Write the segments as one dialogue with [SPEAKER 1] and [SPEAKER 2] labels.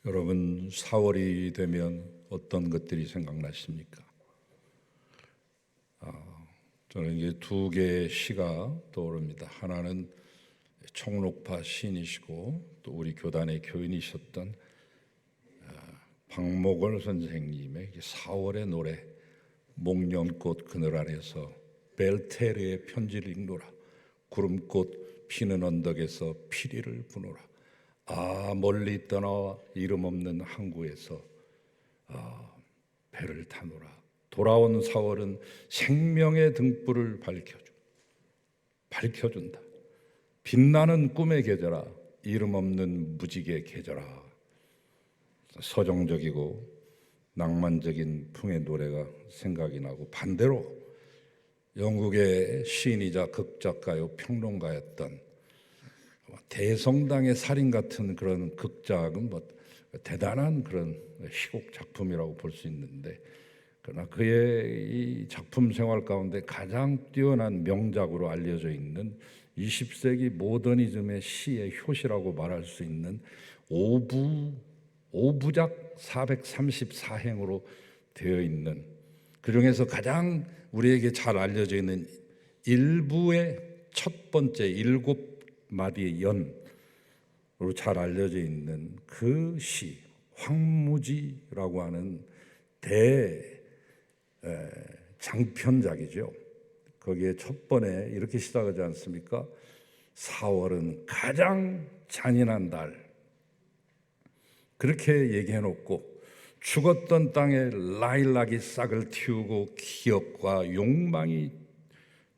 [SPEAKER 1] 여러분, 4월이 되면 어떤 것들이 생각나십니까? 저는 이제 두 개의 시가 떠오릅니다. 하나는 총록파 시인이시고 또 우리 교단의 교인이셨던 박목월 선생님의 4월의 노래, 목련꽃 그늘 아래서 벨테르의 편지를 읽노라. 구름꽃 피는 언덕에서 피리를 부노라. 멀리 떠나와 이름 없는 항구에서 배를 타노라. 돌아온 4월은 생명의 등불을 밝혀준다. 빛나는 꿈의 계절아, 이름 없는 무지개 계절아. 서정적이고 낭만적인 풍의 노래가 생각이 나고, 반대로 영국의 시인이자 극작가요 평론가였던 대성당의 살인 같은 그런 극작은 대단한 그런 희곡 작품이라고 볼 수 있는데, 그러나 그의 이 작품 생활 가운데 가장 뛰어난 명작으로 알려져 있는 20세기 모더니즘의 시의 효시라고 말할 수 있는 오부작 434행으로 되어 있는, 그 중에서 가장 우리에게 잘 알려져 있는 일부의 첫 번째 7마디의 연으로 잘 알려져 있는 그 시, 황무지라고 하는 장편작이죠. 거기에 첫 번에 이렇게 시작하지 않습니까? 4월은 가장 잔인한 달. 그렇게 얘기해 놓고, 죽었던 땅에 라일락이 싹을 틔우고 기억과 욕망이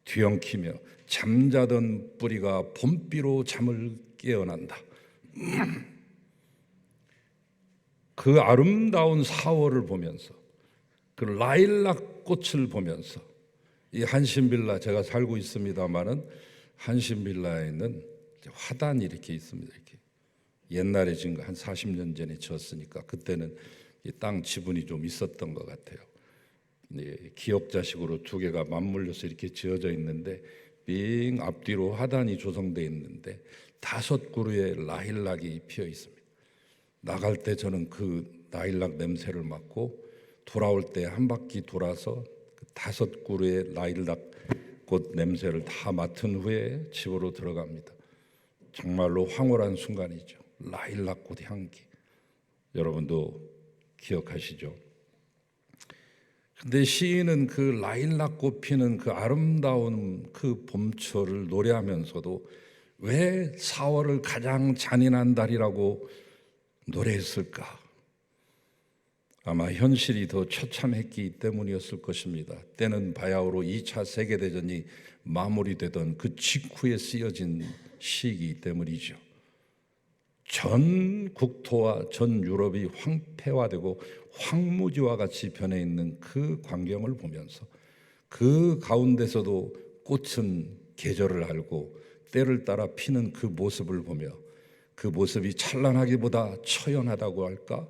[SPEAKER 1] 뒤엉키며 잠자던 뿌리가 봄비로 잠을 깨어난다. 그 아름다운 4월을 보면서, 그 라일락 꽃을 보면서, 이 한신빌라, 제가 살고 있습니다마는 한신빌라에는 화단이 이렇게 있습니다. 이렇게 옛날에 지은 거 한 40년 전에 지었으니까 그때는 이 땅 지분이 좀 있었던 것 같아요. 기역자식으로 두 개가 맞물려서 이렇게 지어져 있는데, 빙 앞뒤로 화단이 조성되어 있는데 5그루의 라일락이 피어 있습니다. 나갈 때 저는 그 라일락 냄새를 맡고, 돌아올 때 한 바퀴 돌아서 그 5그루의 라일락 꽃 냄새를 다 맡은 후에 집으로 들어갑니다. 정말로 황홀한 순간이죠. 라일락 꽃 향기, 여러분도 기억하시죠? 근데 시인은 그 라일락 꽃 피는 그 아름다운 그 봄철을 노래하면서도 왜 4월을 가장 잔인한 달이라고 노래했을까? 아마 현실이 더 처참했기 때문이었을 것입니다. 때는 바야흐로 2차 세계대전이 마무리되던 그 직후에 쓰여진 시이기 때문이죠. 전 국토와 전 유럽이 황폐화되고 황무지와 같이 변해 있는 그 광경을 보면서, 그 가운데서도 꽃은 계절을 알고 때를 따라 피는 그 모습을 보며, 그 모습이 찬란하기보다 처연하다고 할까?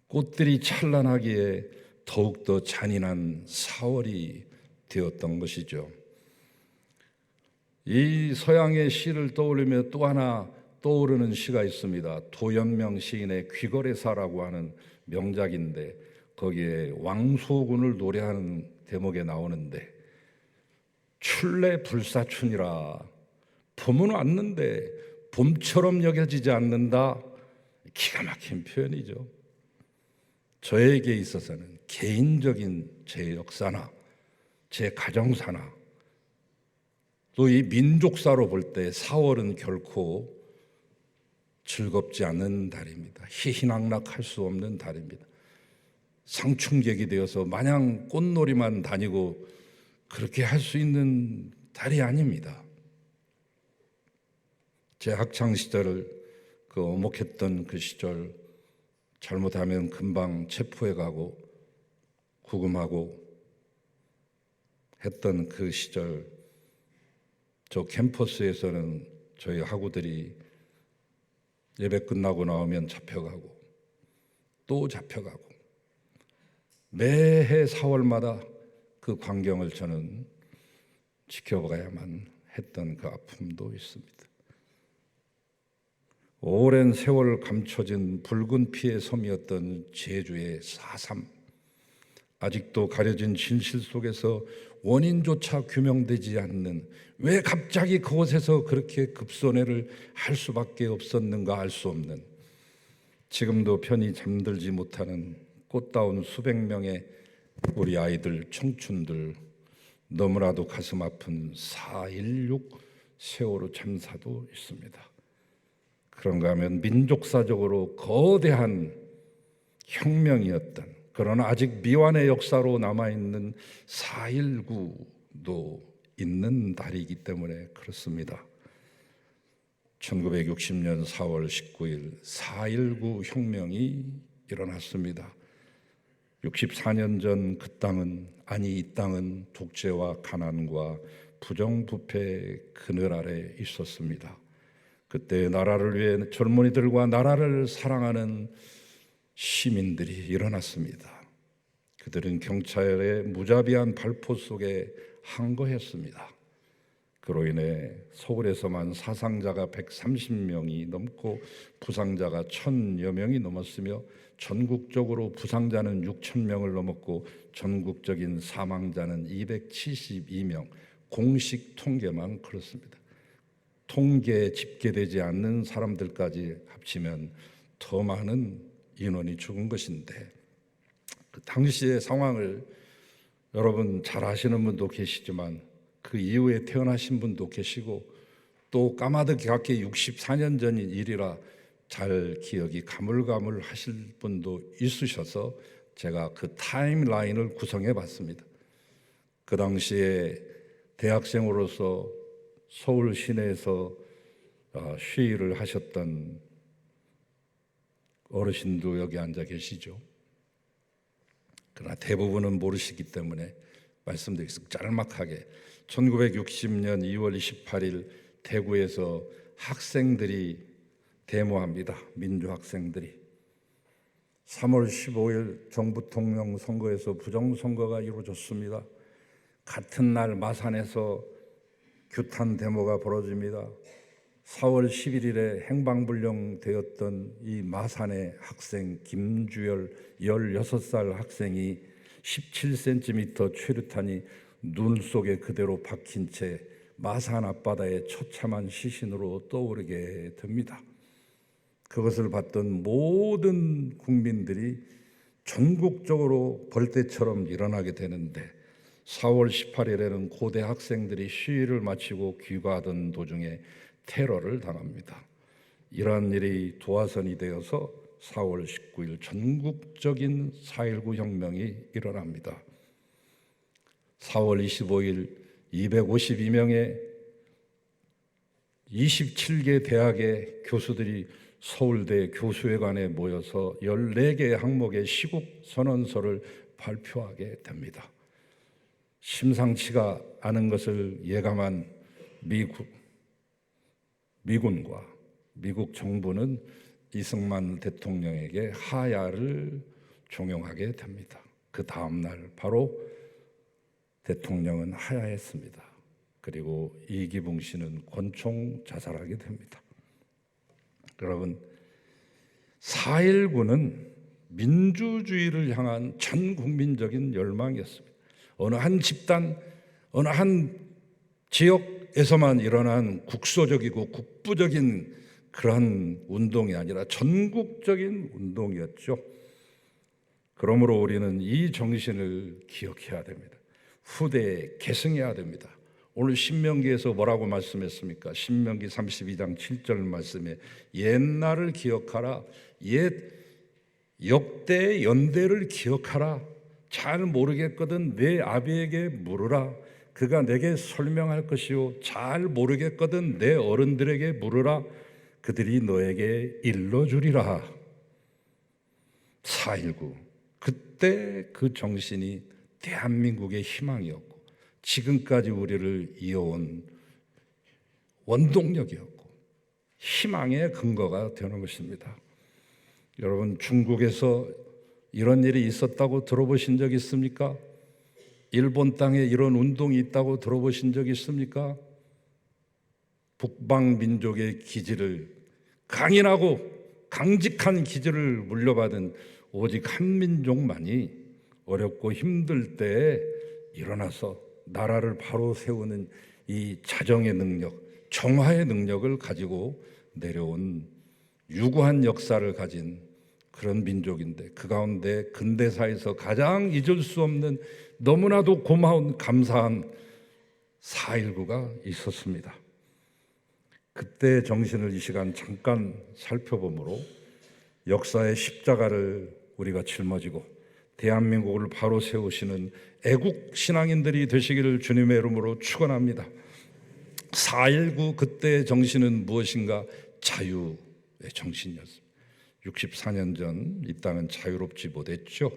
[SPEAKER 1] 꽃들이 찬란하기에 더욱더 잔인한 4월이 되었던 것이죠. 이 서양의 시를 떠올리며 또 하나 떠오르는 시가 있습니다. 도연명 시인의 귀거래사라고 하는 명작인데, 거기에 왕소군을 노래하는 대목에 나오는데, 출래 불사춘이라, 봄은 왔는데 봄처럼 여겨지지 않는다. 기가 막힌 표현이죠. 저에게 있어서는 개인적인 제 역사나 제 가정사나 또 이 민족사로 볼 때 4월은 결코 즐겁지 않은 달입니다. 희희낙낙할 수 없는 달입니다. 상충객이 되어서 마냥 꽃놀이만 다니고 그렇게 할 수 있는 달이 아닙니다. 제 학창시절을 그 오목했던 그 시절, 잘못하면 금방 체포해 가고 구금하고 했던 그 시절, 저 캠퍼스에서는 저희 학우들이 예배 끝나고 나오면 잡혀가고 또 잡혀가고, 매해 4월마다 그 광경을 저는 지켜봐야만 했던 그 아픔도 있습니다. 오랜 세월 감춰진 붉은 피의 섬이었던 제주의 4.3, 아직도 가려진 진실 속에서 원인조차 규명되지 않는, 왜 갑자기 그곳에서 그렇게 급선회를 할 수밖에 없었는가 알 수 없는, 지금도 편히 잠들지 못하는 꽃다운 수백 명의 우리 아이들, 청춘들, 너무나도 가슴 아픈 4.16 세월호 참사도 있습니다. 그런가 하면 민족사적으로 거대한 혁명이었던, 그러나 아직 미완의 역사로 남아있는 4.19도 있는 달이기 때문에 그렇습니다. 1960년 4월 19일 4.19 혁명이 일어났습니다. 64년 전 그 땅은, 아니 이 땅은 독재와 가난과 부정부패의 그늘 아래 있었습니다. 그때 나라를 위해 젊은이들과 나라를 사랑하는 시민들이 일어났습니다. 그들은 경찰의 무자비한 발포 속에 항거했습니다. 그로 인해 서울에서만 사상자가 130명이 넘고 부상자가 1,000여 명이 넘었으며 전국적으로 부상자는 6,000명을 넘었고 전국적인 사망자는 272명, 공식 통계만 그렇습니다. 통계에 집계되지 않는 사람들까지 합치면 더 많은 인원이 죽은 것인데, 그 당시의 상황을 여러분 잘 아시는 분도 계시지만 그 이후에 태어나신 분도 계시고 또 까마득하게 64년 전인 일이라 잘 기억이 가물가물하실 분도 있으셔서 제가 그 타임라인을 구성해 봤습니다. 그 당시에 대학생으로서 서울 시내에서 시위를 하셨던 어르신도 여기 앉아 계시죠. 그러나 대부분은 모르시기 때문에 말씀드리겠습니다. 짤막하게 1960년 2월 28일 대구에서 학생들이 데모합니다. 민주학생들이. 3월 15일 정부통령 선거에서 부정선거가 이루어졌습니다. 같은 날 마산에서 규탄 데모가 벌어집니다. 4월 11일에 행방불명 되었던 이 마산의 학생 김주열 16살 학생이 17cm 최루탄이 눈 속에 그대로 박힌 채 마산 앞바다의 처참한 시신으로 떠오르게 됩니다. 그것을 봤던 모든 국민들이 전국적으로 벌떼처럼 일어나게 되는데 4월 18일에는 고대 학생들이 시위를 마치고 귀가하던 도중에 테러를 당합니다. 이러한 일이 도화선이 되어서 4월 19일 전국적인 4.19 혁명이 일어납니다. 4월 25일 252명의 27개 대학의 교수들이 서울대 교수회관에 모여서 14개의 항목의 시국 선언서를 발표하게 됩니다. 심상치가 않은 것을 예감한 미군과 미국 정부는 이승만 대통령에게 하야를 종용하게 됩니다. 그 다음 날 바로 대통령은 하야했습니다. 그리고 이기붕 씨는 권총 자살하게 됩니다. 여러분, 4.19는 민주주의를 향한 전 국민적인 열망이었습니다. 어느 한 집단, 어느 한 지역에서만 일어난 국소적이고 국부적인 그런 운동이 아니라 전국적인 운동이었죠. 그러므로 우리는 이 정신을 기억해야 됩니다. 후대에 계승해야 됩니다. 오늘 신명기에서 뭐라고 말씀했습니까? 신명기 32장 7절 말씀에 옛날을 기억하라, 옛 역대의 연대를 기억하라. 잘 모르겠거든 내 아비에게 물으라. 그가 내게 설명할 것이요 잘 모르겠거든 내 어른들에게 물으라. 그들이 너에게 일러주리라. 4.19 그때 그 정신이 대한민국의 희망이었고 지금까지 우리를 이어온 원동력이었고 희망의 근거가 되는 것입니다. 여러분, 중국에서 이런 일이 있었다고 들어보신 적 있습니까? 일본 땅에 이런 운동이 있다고 들어보신 적 있습니까? 북방 민족의 기지를 강인하고 강직한 기질을 물려받은 오직 한민족만이 어렵고 힘들 때에 일어나서 나라를 바로 세우는 이 자정의 능력, 정화의 능력을 가지고 내려온 유구한 역사를 가진 그런 민족인데, 그 가운데 근대사에서 가장 잊을 수 없는 너무나도 고마운 감사한 4.19가 있었습니다. 그때의 정신을 이 시간 잠깐 살펴보므로 역사의 십자가를 우리가 짊어지고 대한민국을 바로 세우시는 애국 신앙인들이 되시기를 주님의 이름으로 축원합니다. 4.19 그때의 정신은 무엇인가? 자유의 정신이었습니다. 64년 전 이 땅은 자유롭지 못했죠.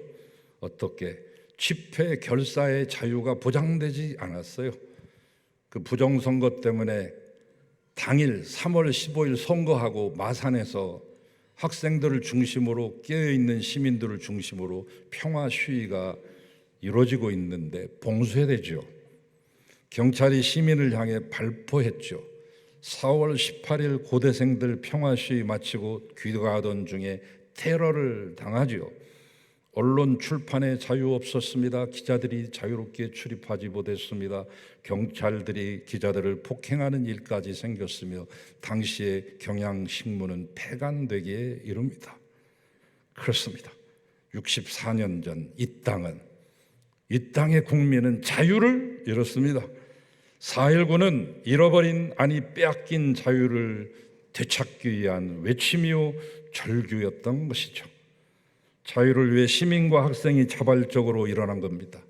[SPEAKER 1] 어떻게? 집회 결사의 자유가 보장되지 않았어요. 그 부정선거 때문에 당일 3월 15일 선거하고 마산에서 학생들을 중심으로 깨어있는 시민들을 중심으로 평화 시위가 이루어지고 있는데 봉쇄되죠. 경찰이 시민을 향해 발포했죠. 4월 18일 고대생들 평화 시위 마치고 귀가하던 중에 테러를 당하죠. 언론 출판의 자유 없었습니다. 기자들이 자유롭게 출입하지 못했습니다. 경찰들이 기자들을 폭행하는 일까지 생겼으며 당시의 경향신문은 폐간되기에 이릅니다. 그렇습니다. 64년 전 이 땅의 국민은 자유를 잃었습니다. 4.19는 잃어버린, 아니 빼앗긴 자유를 되찾기 위한 외침이요 절규였던 것이죠. 자유를 위해 시민과 학생이 자발적으로 일어난 겁니다.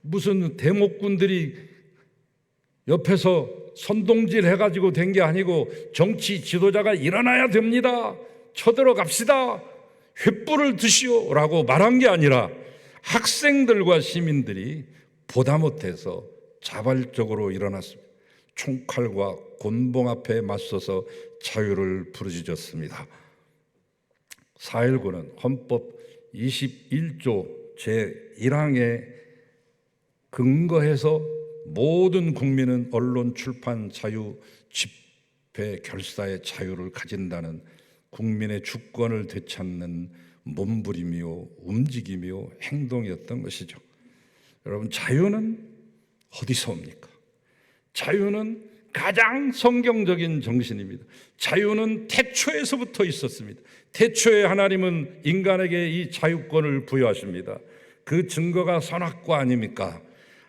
[SPEAKER 1] 무슨 대목군들이 옆에서 선동질 해가지고 된 게 아니고 정치 지도자가 일어나야 됩니다, 쳐들어갑시다, 횃불을 드시오 라고 말한 게 아니라 학생들과 시민들이 보다 못해서 자발적으로 일어났습니다. 총칼과 곤봉 앞에 맞서서 자유를 부르짖었습니다. 4.19는 헌법 21조 제1항에 근거해서 모든 국민은 언론, 출판 자유, 집회, 결사의 자유를 가진다는 국민의 주권을 되찾는 몸부림이요 움직임이요 행동이었던 것이죠. 여러분, 자유는 어디서 옵니까? 자유는 가장 성경적인 정신입니다. 자유는 태초에서부터 있었습니다. 태초에 하나님은 인간에게 이 자유권을 부여하십니다. 그 증거가 선악과 아닙니까?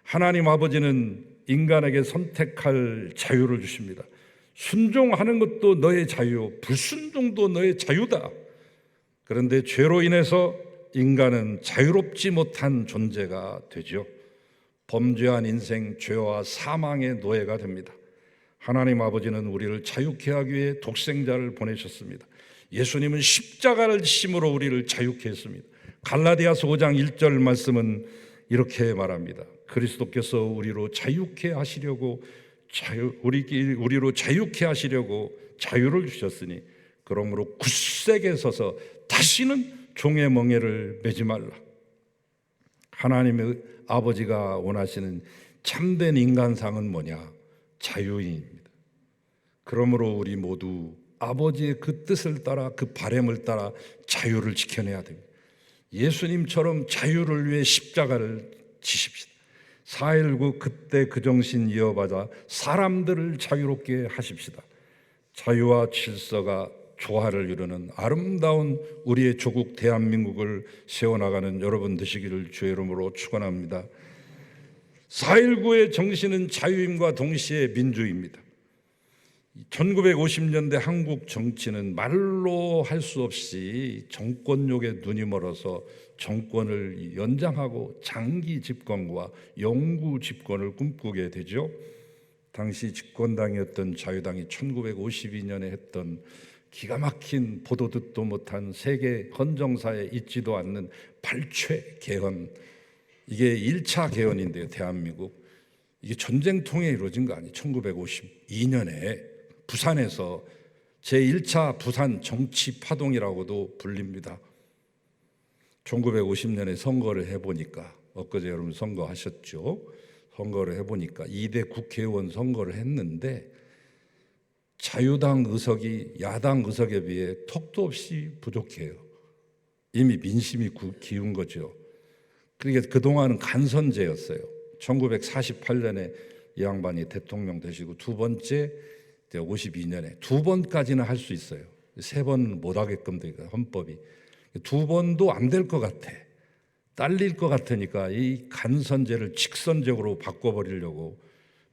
[SPEAKER 1] 하나님 아버지는 인간에게 선택할 자유를 주십니다. 순종하는 것도 너의 자유, 불순종도 너의 자유다. 그런데 죄로 인해서 인간은 자유롭지 못한 존재가 되죠. 범죄한 인생, 죄와 사망의 노예가 됩니다. 하나님 아버지는 우리를 자유케 하기 위해 독생자를 보내셨습니다. 예수님은 십자가를 지심으로 우리를 자유케 했습니다. 갈라디아서 5장 1절 말씀은 이렇게 말합니다. 그리스도께서 우리로 자유케 하시려고 우리로 자유케 하시려고 자유를 주셨으니 그러므로 굳세게 서서 다시는 종의 멍에를 매지 말라. 하나님의 아버지가 원하시는 참된 인간상은 뭐냐? 자유인입니다. 그러므로 우리 모두 아버지의 그 뜻을 따라, 그 바람을 따라 자유를 지켜내야 됩니다. 예수님처럼 자유를 위해 십자가를 지십시다. 4.19 그때 그 정신 이어받아 사람들을 자유롭게 하십시다. 자유와 질서가 조화를 이루는 아름다운 우리의 조국 대한민국을 세워나가는 여러분 되시기를 주의 이름으로 축원합니다. 4.19의 정신은 자유임과 동시에 민주입니다. 1950년대 한국 정치는 말로 할 수 없이 정권욕에 눈이 멀어서 정권을 연장하고 장기 집권과 영구 집권을 꿈꾸게 되죠. 당시 집권당이었던 자유당이 1952년에 했던 기가 막힌 보도 듣도 못한 세계 헌정사에 있지도 않는 발췌 개헌, 이게 1차 개헌인데요. 대한민국 이게 전쟁통에 이루어진 거 아니에요. 1952년에 부산에서 제1차 부산 정치 파동이라고도 불립니다. 1950년에 선거를 해보니까, 엊그제 여러분 선거하셨죠? 선거를 해보니까 2대 국회의원 선거를 했는데 자유당 의석이 야당 의석에 비해 턱도 없이 부족해요. 이미 민심이 기운 거죠. 그러니까 그동안은 간선제였어요. 1948년에 이 양반이 대통령 되시고 두 번째 52년에 두 번까지는 할 수 있어요. 세 번 못 하게끔 되니까 헌법이 두 번도 안 될 것 같아. 딸릴 것 같으니까 이 간선제를 직선적으로 바꿔버리려고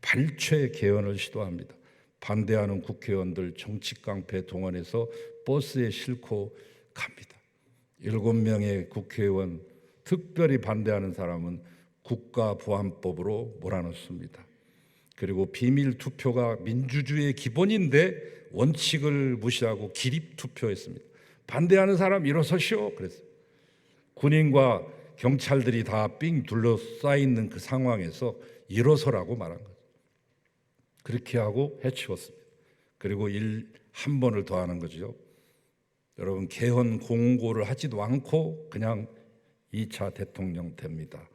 [SPEAKER 1] 발췌 개헌을 시도합니다. 반대하는 국회의원들 정치 깡패 동원해서 버스에 싣고 갑니다. 7명의 국회의원, 특별히 반대하는 사람은 국가보안법으로 몰아넣습니다. 그리고 비밀 투표가 민주주의의 기본인데 원칙을 무시하고 기립 투표했습니다. 반대하는 사람 일어서시오 그랬어요. 군인과 경찰들이 다 삥 둘러싸여 있는 그 상황에서 일어서라고 말한 거죠. 그렇게 하고 해치웠습니다. 그리고 한 번을 더 하는 거죠. 여러분, 개헌 공고를 하지도 않고 그냥 2차 대통령 됩니다.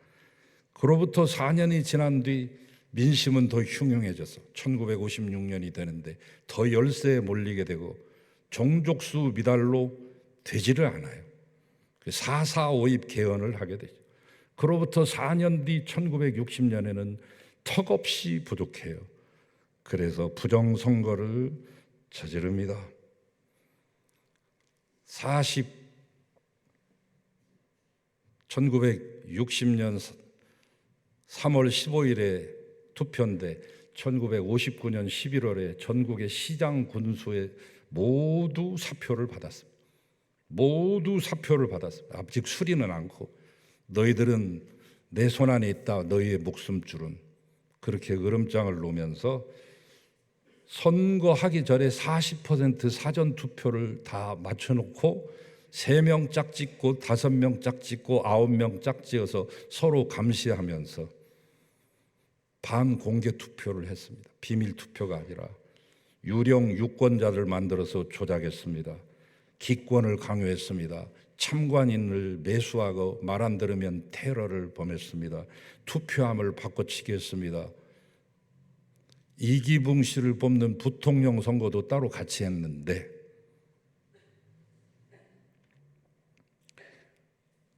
[SPEAKER 1] 그로부터 4년이 지난 뒤 민심은 더 흉흉해져서 1956년이 되는데 더 열세에 몰리게 되고 종족수 미달로 되지를 않아요. 4.4.5입 개헌을 하게 되죠. 그로부터 4년 뒤 1960년에는 턱없이 부족해요. 그래서 부정선거를 저지릅니다. 1960년 3월 15일에 투표인데 1959년 11월에 전국의 시장 군수에 모두 사표를 받았습니다. 모두 사표를 받았습니다. 아직 수리는 않고 너희들은 내 손 안에 있다. 너희의 목숨줄은. 그렇게 으름장을 놓으면서 선거하기 전에 40% 사전투표를 다 맞춰놓고 3명 짝짓고 5명 짝짓고 9명 짝지어서 서로 감시하면서 반공개 투표를 했습니다. 비밀 투표가 아니라 유령 유권자를 만들어서 조작했습니다. 기권을 강요했습니다. 참관인을 매수하고 말 안 들으면 테러를 범했습니다. 투표함을 바꿔치기 했습니다. 이기붕 씨를 뽑는 부통령 선거도 따로 같이 했는데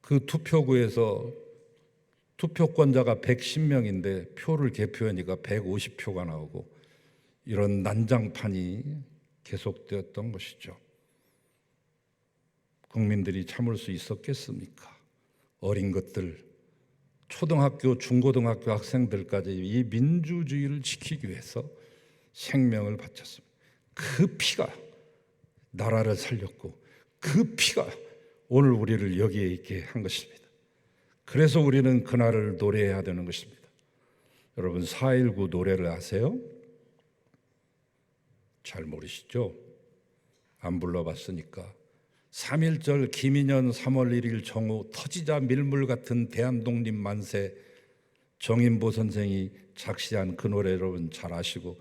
[SPEAKER 1] 그 투표구에서 투표권자가 110명인데 표를 개표하니까 150표가 나오고 이런 난장판이 계속되었던 것이죠. 국민들이 참을 수 있었겠습니까? 어린 것들, 초등학교, 중고등학교 학생들까지 이 민주주의를 지키기 위해서 생명을 바쳤습니다. 그 피가 나라를 살렸고 그 피가 오늘 우리를 여기에 있게 한 것입니다. 그래서 우리는 그날을 노래해야 되는 것입니다. 여러분, 4.19 노래를 아세요? 잘 모르시죠? 안 불러봤으니까. 3.1절 김인현 3월 1일 정오 터지자 밀물 같은 대한독립 만세 정인보 선생이 작시한 그 노래 여러분 잘 아시고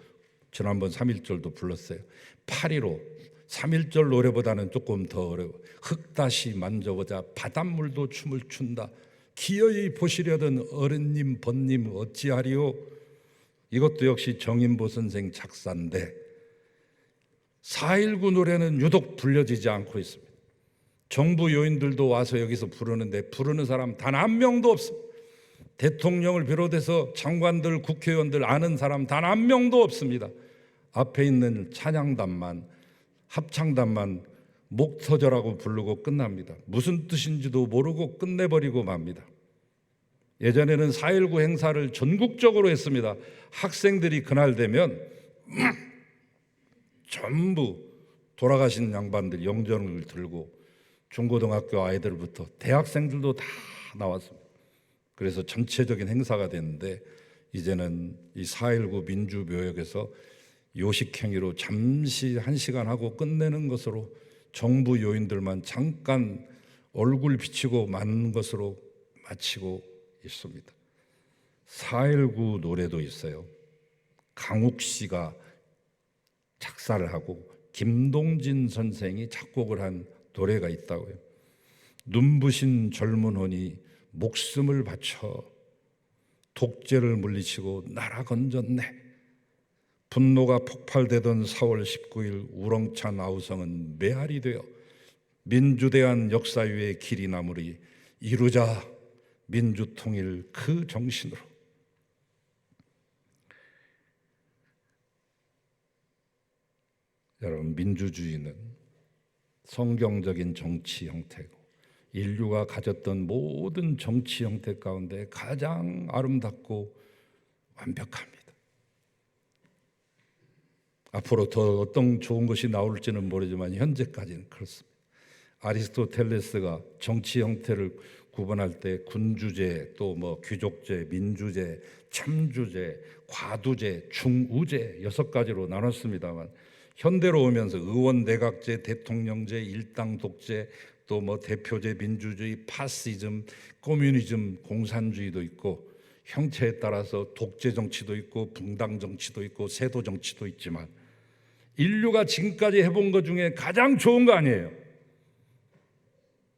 [SPEAKER 1] 지난번 3.1절도 불렀어요. 8.15 3.1절 노래보다는 조금 더 어려워. 흙 다시 만져보자 바닷물도 춤을 춘다 기어이 보시려던 어른님 번님 어찌하리요. 이것도 역시 정인보 선생 작사인데 4.19 노래는 유독 불려지지 않고 있습니다. 정부 요인들도 와서 여기서 부르는데 부르는 사람 단 한 명도 없습니다. 대통령을 비롯해서 장관들, 국회의원들 아는 사람 단 한 명도 없습니다. 앞에 있는 찬양단만, 합창단만 목 터져라고 부르고 끝납니다. 무슨 뜻인지도 모르고 끝내버리고 맙니다. 예전에는 4.19 행사를 전국적으로 했습니다. 학생들이 그날 되면 전부 돌아가신 양반들 영전을 들고 중고등학교 아이들부터 대학생들도 다 나왔습니다. 그래서 전체적인 행사가 됐는데 이제는 이 4.19 민주묘역에서 요식행위로 잠시 1시간 하고 끝내는 것으로 정부 요인들만 잠깐 얼굴 비치고 마는 것으로 마치고 있습니다. 4.19 노래도 있어요. 강욱 씨가 작사를 하고 김동진 선생이 작곡을 한 노래가 있다고요. 눈부신 젊은 혼이 목숨을 바쳐 독재를 물리치고 나라 건졌네. 분노가 폭발되던 4월 19일 우렁찬 아우성은 메아리 되어 민주대한 역사 위의 길이 나무리 이루자 민주통일 그 정신으로. 여러분, 민주주의는 성경적인 정치 형태고 인류가 가졌던 모든 정치 형태 가운데 가장 아름답고 완벽합니다. 앞으로 더 어떤 좋은 것이 나올지는 모르지만 현재까지는 그렇습니다. 아리스토텔레스가 정치 형태를 구분할 때 군주제, 또 귀족제, 민주제, 참주제, 과두제, 중우제 6가지로 나눴습니다만 현대로 오면서 의원 내각제, 대통령제, 일당 독재, 또 대표제 민주주의, 파시즘, 커뮤니즘, 공산주의도 있고 형체에 따라서 독재 정치도 있고 붕당 정치도 있고 세도 정치도 있지만 인류가 지금까지 해본 것 중에 가장 좋은 거 아니에요.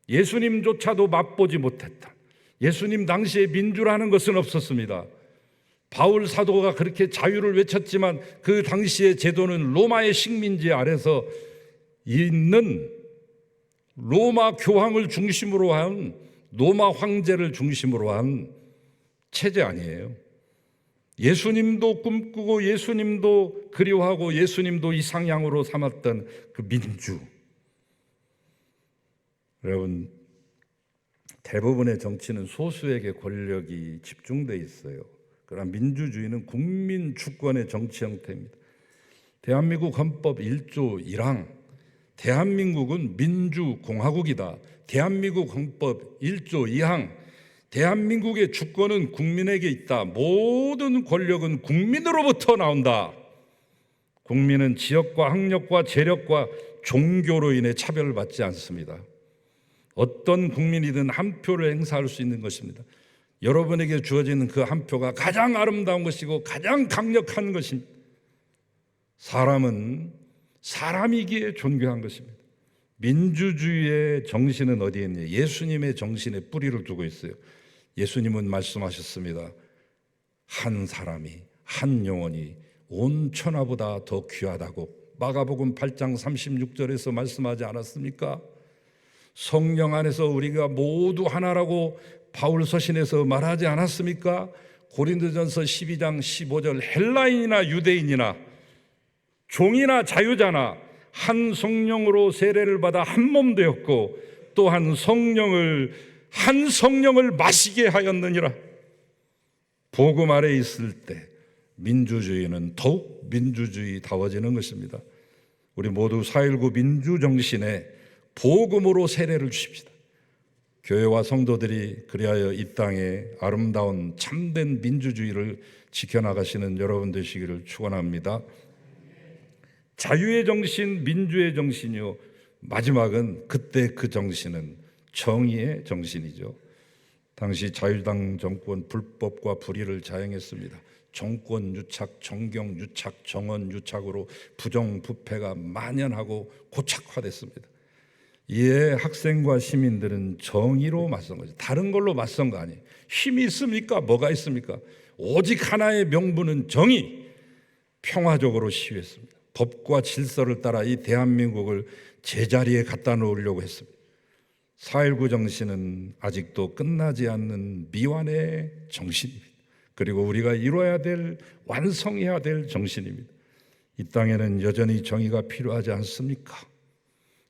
[SPEAKER 1] 예수님조차도 맛보지 못했다. 예수님 당시에 민주라는 것은 없었습니다. 바울 사도가 그렇게 자유를 외쳤지만 그 당시의 제도는 로마의 식민지 아래서 있는 로마 교황을 중심으로 한, 로마 황제를 중심으로 한 체제 아니에요. 예수님도 꿈꾸고 예수님도 그리워하고 예수님도 이상향으로 삼았던 그 민주. 여러분, 대부분의 정치는 소수에게 권력이 집중돼 있어요. 그러나 민주주의는 국민 주권의 정치 형태입니다. 대한민국 헌법 1조 1항, 대한민국은 민주공화국이다. 대한민국 헌법 1조 2항, 대한민국의 주권은 국민에게 있다. 모든 권력은 국민으로부터 나온다. 국민은 지역과 학력과 재력과 종교로 인해 차별받지 않습니다. 어떤 국민이든 한 표를 행사할 수 있는 것입니다. 여러분에게 주어지는 그 한 표가 가장 아름다운 것이고 가장 강력한 것입니다. 사람은 사람이기에 존귀한 것입니다. 민주주의의 정신은 어디에 있느냐? 예수님의 정신에 뿌리를 두고 있어요. 예수님은 말씀하셨습니다. 한 사람이, 한 영혼이 온 천하보다 더 귀하다고 마가복음 8장 36절에서 말씀하지 않았습니까? 성령 안에서 우리가 모두 하나라고 바울 서신에서 말하지 않았습니까? 고린도전서 12장 15절 헬라인이나 유대인이나 종이나 자유자나 한 성령으로 세례를 받아 한 몸 되었고 또 한 성령을 마시게 하였느니라. 복음 아래 있을 때 민주주의는 더욱 민주주의다워지는 것입니다. 우리 모두 4.19 민주정신에 복음으로 세례를 주십시다. 교회와 성도들이 그리하여 이 땅에 아름다운 참된 민주주의를 지켜나가시는 여러분 되시기를 축원합니다. 자유의 정신, 민주의 정신이요, 마지막은 그때 그 정신은 정의의 정신이죠. 당시 자유당 정권 불법과 불의를 자행했습니다. 정권 유착, 정경 유착, 정원 유착으로 부정부패가 만연하고 고착화됐습니다. 이에 학생과 시민들은 정의로 맞선 거죠. 다른 걸로 맞선 거 아니에요. 힘이 있습니까? 뭐가 있습니까? 오직 하나의 명분은 정의. 평화적으로 시위했습니다. 법과 질서를 따라 이 대한민국을 제자리에 갖다 놓으려고 했습니다. 4.19 정신은 아직도 끝나지 않는 미완의 정신입니다. 그리고 우리가 이뤄야 될, 완성해야 될 정신입니다. 이 땅에는 여전히 정의가 필요하지 않습니까?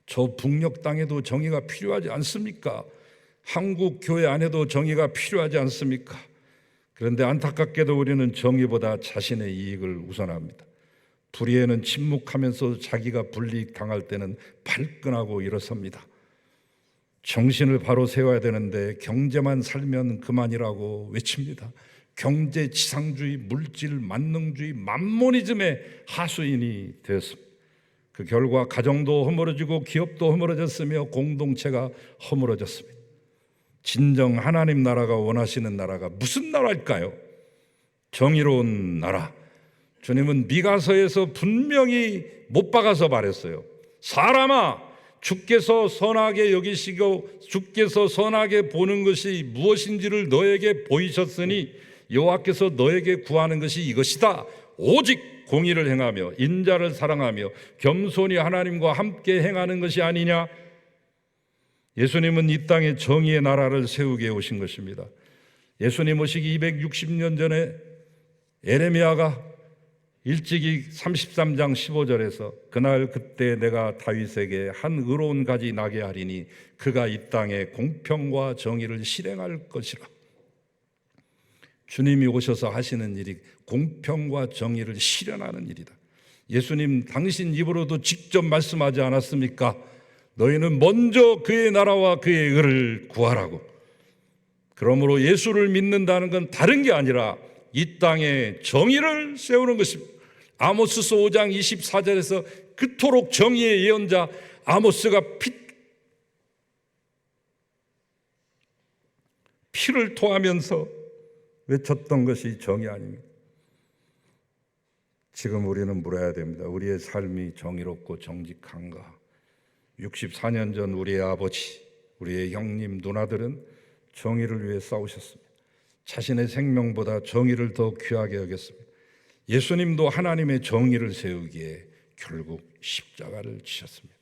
[SPEAKER 1] 저 북녘 땅에도 정의가 필요하지 않습니까? 한국 교회 안에도 정의가 필요하지 않습니까? 그런데 안타깝게도 우리는 정의보다 자신의 이익을 우선합니다. 불의에는 침묵하면서 자기가 불이익 당할 때는 발끈하고 일어섭니다. 정신을 바로 세워야 되는데 경제만 살면 그만이라고 외칩니다. 경제 지상주의, 물질 만능주의, 만모니즘의 하수인이 되었습니다. 그 결과 가정도 허물어지고 기업도 허물어졌으며 공동체가 허물어졌습니다. 진정 하나님 나라가 원하시는 나라가 무슨 나라일까요? 정의로운 나라. 주님은 미가서에서 분명히 못 박아서 말했어요. 사람아, 주께서 선하게 여기시고 주께서 선하게 보는 것이 무엇인지를 너에게 보이셨으니 여호와께서 너에게 구하는 것이 이것이다. 오직 공의를 행하며 인자를 사랑하며 겸손히 하나님과 함께 행하는 것이 아니냐. 예수님은 이 땅에 정의의 나라를 세우게 오신 것입니다. 예수님 오시기 260년 전에 에레미야가 일찍이 33장 15절에서 그날 그때 내가 다윗에게 한 의로운 가지 나게 하리니 그가 이 땅에 공평과 정의를 실행할 것이라. 주님이 오셔서 하시는 일이 공평과 정의를 실현하는 일이다. 예수님 당신 입으로도 직접 말씀하지 않았습니까? 너희는 먼저 그의 나라와 그의 의를 구하라고. 그러므로 예수를 믿는다는 건 다른 게 아니라 이 땅에 정의를 세우는 것입니다. 아모스서 5장 24절에서 그토록 정의의 예언자 아모스가 피를 토하면서 외쳤던 것이 정의 아닙니까? 지금 우리는 물어야 됩니다. 우리의 삶이 정의롭고 정직한가? 64년 전 우리의 아버지, 우리의 형님, 누나들은 정의를 위해 싸우셨습니다. 자신의 생명보다 정의를 더 귀하게 여겼습니다. 예수님도 하나님의 정의를 세우기에 결국 십자가를 지셨습니다.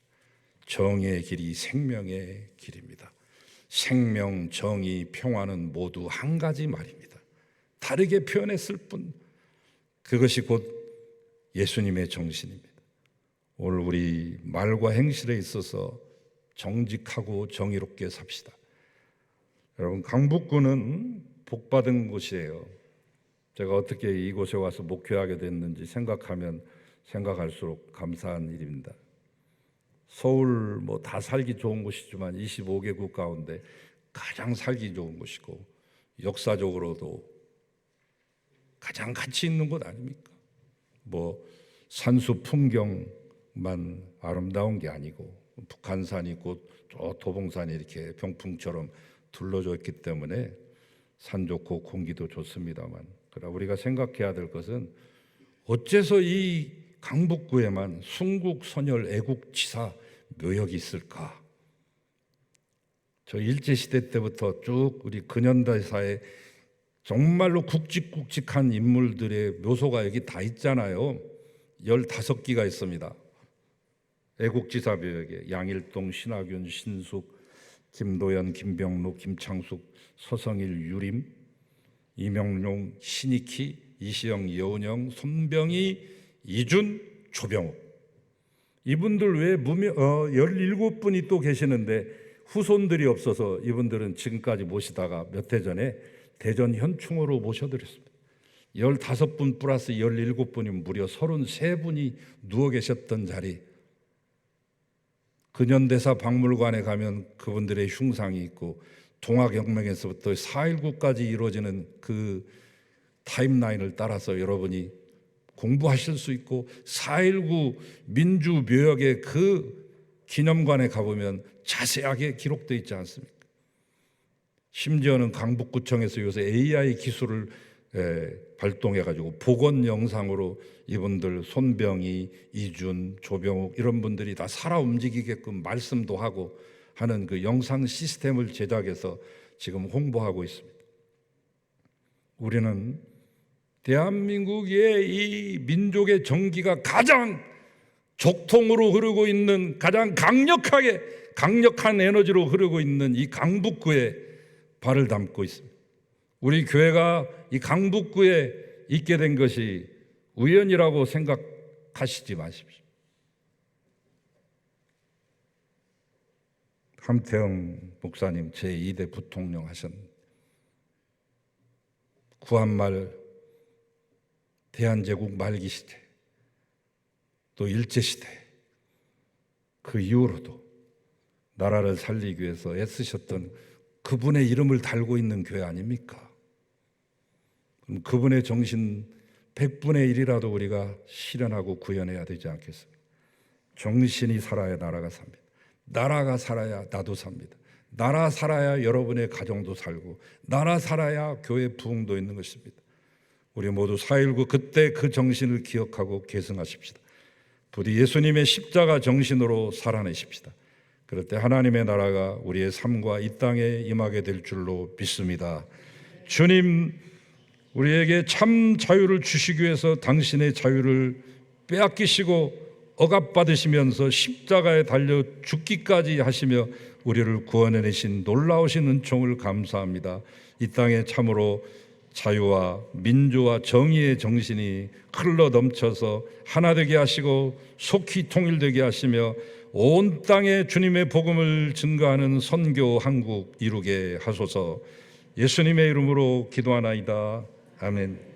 [SPEAKER 1] 정의의 길이 생명의 길입니다. 생명, 정의, 평화는 모두 한 가지 말입니다. 다르게 표현했을 뿐 그것이 곧 예수님의 정신입니다. 오늘 우리 말과 행실에 있어서 정직하고 정의롭게 삽시다. 여러분, 강북구는 복받은 곳이에요. 제가 어떻게 이곳에 와서 목회하게 됐는지 생각할수록 감사한 일입니다. 서울 뭐 다 살기 좋은 곳이지만 25개국 가운데 가장 살기 좋은 곳이고 역사적으로도 가장 가치 있는 곳 아닙니까? 뭐 산수 풍경만 아름다운 게 아니고 북한산이 곧 저 도봉산이 이렇게 병풍처럼 둘러져 있기 때문에 산 좋고 공기도 좋습니다만, 그러나 우리가 생각해야 될 것은 어째서 이 강북구에만 순국 선열 애국지사 묘역이 있을까? 저 일제시대 때부터 쭉 우리 근현대사에 정말로 굵직굵직한 인물들의 묘소가 여기 다 있잖아요. 15기가 있습니다. 애국지사 묘역에 양일동, 신하균, 신숙, 김도연, 김병록, 김창숙, 서성일, 유림, 이명룡, 신익희, 이시영, 여운영, 손병희, 이준, 조병욱. 이분들 외에 17분이 또 계시는데 후손들이 없어서 이분들은 지금까지 모시다가 몇 해 전에 대전 현충으로 모셔드렸습니다. 15분 플러스 17분이 무려 33분이 누워 계셨던 자리. 근현대사 박물관에 가면 그분들의 흉상이 있고 동학혁명에서부터 4.19까지 이루어지는 그 타임라인을 따라서 여러분이 공부하실 수 있고 4.19 민주묘역의 그 기념관에 가보면 자세하게 기록되어 있지 않습니까? 심지어는 강북구청에서 요새 AI 기술을 발동해가지고 복원 영상으로 이분들 손병희, 이준, 조병욱 이런 분들이 다 살아 움직이게끔 말씀도 하고 하는 그 영상 시스템을 제작해서 지금 홍보하고 있습니다. 우리는 대한민국의 이 민족의 정기가 가장 적통으로 흐르고 있는, 가장 강력한 에너지로 흐르고 있는 이 강북구에 발을 담고 있습니다. 우리 교회가 이 강북구에 있게 된 것이 우연이라고 생각하시지 마십시오. 함태영 목사님 제2대 부통령 하셨는데 구한말 대한제국 말기 시대 또 일제시대 그 이후로도 나라를 살리기 위해서 애쓰셨던 그분의 이름을 달고 있는 교회 아닙니까? 그럼 그분의 정신 100분의 1이라도 우리가 실현하고 구현해야 되지 않겠습니까? 정신이 살아야 나라가 삽니다. 나라가 살아야 나도 삽니다. 나라 살아야 여러분의 가정도 살고 나라 살아야 교회 부흥도 있는 것입니다. 우리 모두 4.19 그때 그 정신을 기억하고 계승하십시다. 부디 예수님의 십자가 정신으로 살아내십시다. 그럴 때 하나님의 나라가 우리의 삶과 이 땅에 임하게 될 줄로 믿습니다. 주님 우리에게 참 자유를 주시기 위해서 당신의 자유를 빼앗기시고 억압받으시면서 십자가에 달려 죽기까지 하시며 우리를 구원해내신 놀라우신 은총을 감사합니다. 이 땅에 참으로 자유와 민주와 정의의 정신이 흘러 넘쳐서 하나 되게 하시고 속히 통일되게 하시며 온 땅에 주님의 복음을 증거하는 선교 한국 이루게 하소서. 예수님의 이름으로 기도하나이다. 아멘.